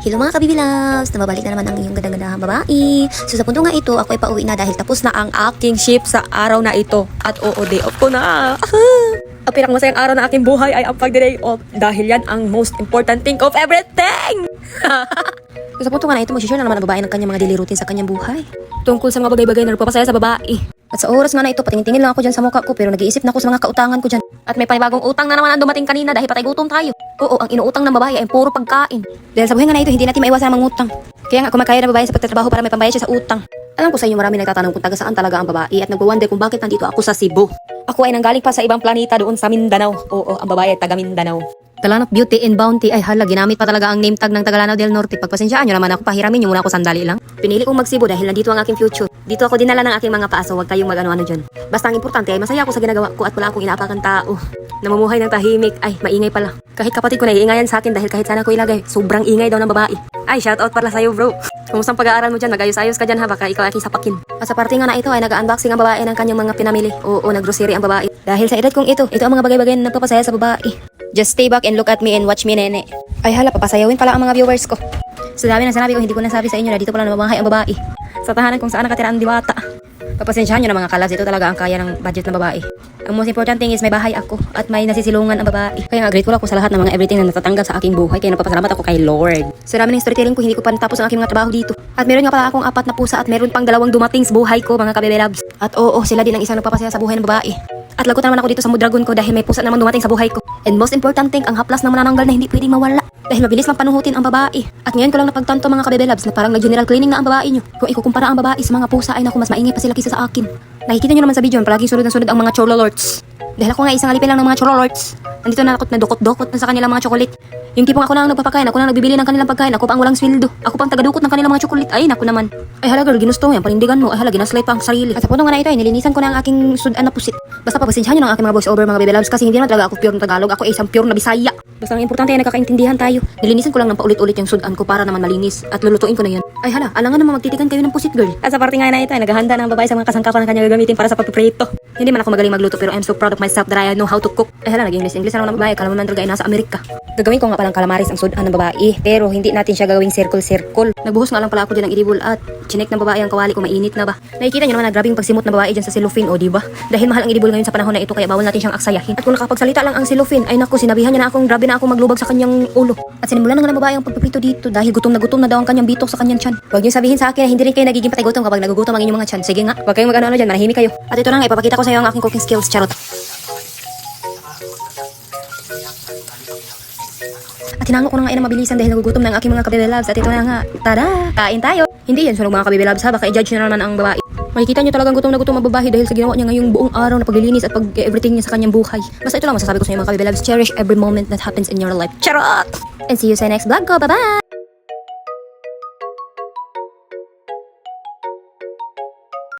Hello mga kabibilabs! Nababalik na naman ang iyong ganda-gandahang babae. So sa punto nga ito, ako ay pauwi na dahil tapos na ang aking shift sa araw na ito. At oo, day off ko na. Ang pinakamasayang araw na aking buhay ay ang pag-day off. Dahil yan ang most important thing of everything! So sa punto nga na ito, mag-share na naman ang babae ng kanyang mga daily routine sa kanyang buhay. Tungkol sa mga bagay-bagay na nagpapasaya sa babae. At sa oras nga na ito, patingin-tingin lang ako dyan sa mukha ko, pero nag-iisip na ako sa mga kautangan ko dyan. At may panibagong utang na naman ang dumating kanina dahil patay gutom tayo. Oo, ang inuutang ng babae ay puro pagkain. Dahil sa buhay nga na ito, hindi natin maiwasan ang mangutang. Kaya nga kumakaya ng babae sa pagtatrabaho para may pambayad siya sa utang. Alam ko sa inyo marami nagtatanong kung taga saan talaga ang babae at nagwa-wonder kung bakit nandito ako sa Cebu. Ako ay nanggaling pa sa ibang planeta doon sa Mindanao. Oo, ang babae ay taga Mindanao. Talanok Beauty and Bounty ay hala, ginamit pa talaga ang name tag ng Tagalanao del Norte. Pagpasensyaan nyo naman ako, pahiramin nyo muna ako sandali lang. Pinili kong mag-Cebu dahil nandito ang aking future. Dito ako dinala ng aking mga paaso, huwag kayong mag-ano-ano dyan. Basta ang importante ay masaya ako sa ginagawa ko at wala akong inaapakan tao. Namumuhay ng tahimik, ay maingay pala. Kahit kapatid ko naiingayan sa akin dahil kahit sana ko ilagay, sobrang ingay daw ng babae. Ay, shoutout pala sa'yo bro. Kumusta ang pag-aaral mo dyan? Mag-ayos-ayos ka dyan ha, baka ikaw aking sapakin. At sa parte nga na ito ay nag-unboxing ang babae ng kanyang mga pinamili. Oo, nag-grocery ang babae. Dahil sa edad kong ito ang mga bagay-bagay na nagpapasaya sa babae. Just stay back and look at me and watch me, nene. Ay hala, papasayawin pala ang mga viewers ko. Sa dami ng sinabi ko, hindi ko nasabi sa inyo na dito pala namamahay ang babae. Sa tahanan kung saan nakatira ang diwata. Papasensyahan nyo na mga kalas, ito talaga ang kaya ng budget ng babae. Ang most important thing is may bahay ako at may nasisilungan ang babae. Kaya nga grateful ako sa lahat ng mga everything na natatanggap sa aking buhay. Kaya nagpapasalamat ako kay Lord. Sa dami ng storytelling ko, hindi ko pa natapos ang aking mga trabaho dito. At meron nga pala akong 4 na pusa at meron pang 2 dumating sa buhay ko, mga kabebelabs. At oo, sila din ang isang nagpapasaya sa buhay ng babae. At lagot naman ako dito sa Mudragon ko dahil may pusa naman dumating sa buhay ko. And most important thing, ang haplas na manananggal na hindi pwedeng mawala. Dahil mabilis lang panuhutin ang babae. At ngayon ko lang napagtanto mga kabebelabs na parang nag-general cleaning na ang babae nyo. Kung ikukumpara ang babae sa mga pusa ay naku, mas maingay pa sila kaysa sa akin. Nakikita nyo naman sa video, palaging sunod na sunod ang mga chololorts. Dahil ako nga isang alipin lang ng mga chololorts. Nandito na ako na dukot-dukot na sa kanilang mga chocolate. Yung tipong ako na ang nagpapakain, ako na ang nagbibili ng kanilang pagkain, ako pa ang walang sweldo. Ako pang tagadukot ng kanilang mga chocolate. Ay, naku naman. Ay hala girl, ginusto mo yan, panindigan mo. Ay hala, ginaslight pa ang sarili. At sa punto nga na ito ay nilinisan ko na ang aking sudan na pusit. Basta papasensyahan nyo ng aking mga voice over mga baby loves kasi hindi naman talaga ako pure na Tagalog, ako ay isang pure na Bisaya. Basta ang importante ay nakakaintindihan tayo. Nilinisan ko lang ng paulit-ulit yung sudan ko para naman malinis at lulutuin ko na yan. Ay hala, alangan naman magtitikan kayo ng pusit girl. At sa parte nga na ito ay naghahanda ng babae sa mga kasangkapan na kanya gagamitin para sa pagpiprito. Hindi man ako magaling magluto pero I'm so proud of myself that I know how to cook. Ay hala, nag-English na naman ng babae, kala mo naman talaga ay nasa Amerika. Gagawin ko nga palang calamaris ang sudan ng babae, pero hindi natin siya gagawing circle-circle. Nagbuhos nga lang pala ako dyan ng idibol at chinek ng babae ang kawali ko, mainit na ba. Nakikita nyo naman na grabing pagsimot ng babae dyan sa cellophane, o diba? Dahil mahal ang idibol ngayon sa panahon na ito kaya bawal natin siyang aksayahin. At kung nakapagsalita lang ang cellophane, ay naku, sinabihan niya na akong grabe na akong maglubag sa kanyang ulo. At sinimulan na nga ng babae ang pagpiprito dito dahil gutom na daw ang kanyang bitok sa kanyang tiyan. Huwag niyo sabihin sa akin na hindi rin kayo nagiging patay gutom kapag nagugutom ang inyong mga tiyan. Sige nga, huwag kayong mag-ano dyan, manahimik kayo. At ito na nga, ipapakita ko sa iyo ang aking cooking skills, charot. At hinango ko na nga na mabilisan dahil nagugutom na ang aking mga kabibelabs. At ito na nga, tada, kain tayo. Hindi yan sunog mga kabibelabs ha, baka i-judge nyo naman ang babae. Makikita nyo talagang gutom na gutom ang babae dahil sa ginawa niya ngayong buong araw na paglilinis at pag-everything niya sa kanyang buhay. Basta ito lang masasabi ko sa inyo mga kabibelabs, cherish every moment that happens in your life. Charot! And see you sa next vlog ko, bye-bye!